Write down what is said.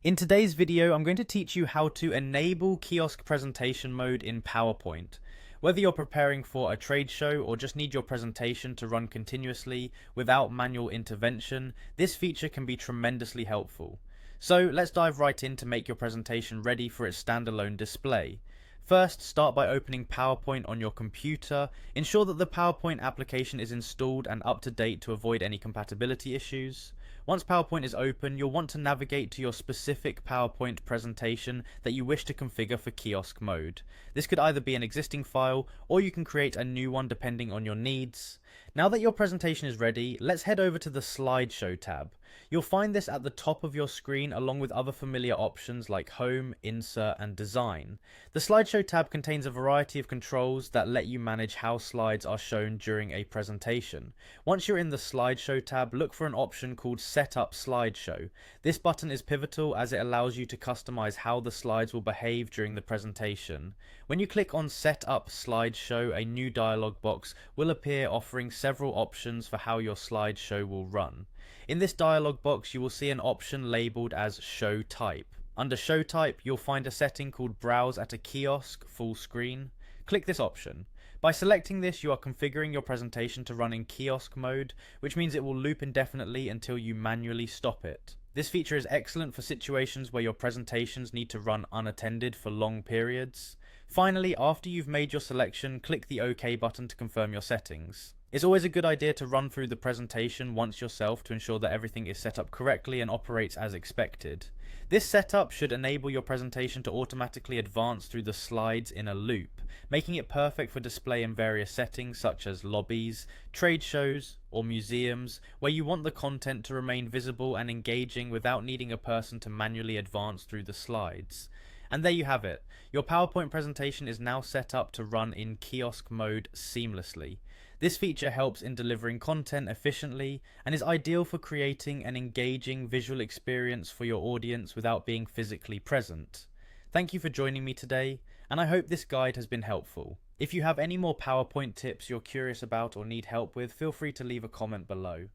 In today's video, I'm going to teach you how to enable kiosk presentation mode in PowerPoint. Whether you're preparing for a trade show or just need your presentation to run continuously without manual intervention, this feature can be tremendously helpful. So let's dive right in to make your presentation ready for its standalone display. First, start by opening PowerPoint on your computer. Ensure that the PowerPoint application is installed and up to date to avoid any compatibility issues. Once PowerPoint is open, you'll want to navigate to your specific PowerPoint presentation that you wish to configure for kiosk mode. This could either be an existing file, or you can create a new one depending on your needs. Now that your presentation is ready, let's head over to the slideshow tab. You'll find this at the top of your screen along with other familiar options like Home, Insert, and Design. The slideshow tab contains a variety of controls that let you manage how slides are shown during a presentation. Once you're in the slideshow tab, look for an option called Set Up Slideshow. This button is pivotal as it allows you to customize how the slides will behave during the presentation. When you click on Set Up Slideshow, a new dialog box will appear offering several options for how your slideshow will run. In this dialog box, you will see an option labeled as Show Type. Under Show Type, you'll find a setting called Browse at a Kiosk Full Screen. Click this option. By selecting this, you are configuring your presentation to run in kiosk mode, which means it will loop indefinitely until you manually stop it. This feature is excellent for situations where your presentations need to run unattended for long periods. Finally, after you've made your selection, click the OK button to confirm your settings. It's always a good idea to run through the presentation once yourself to ensure that everything is set up correctly and operates as expected. This setup should enable your presentation to automatically advance through the slides in a loop, making it perfect for display in various settings such as lobbies, trade shows, or museums, where you want the content to remain visible and engaging without needing a person to manually advance through the slides. And there you have it. Your PowerPoint presentation is now set up to run in kiosk mode seamlessly. This feature helps in delivering content efficiently and is ideal for creating an engaging visual experience for your audience without being physically present. Thank you for joining me today, and I hope this guide has been helpful. If you have any more PowerPoint tips you're curious about or need help with, feel free to leave a comment below.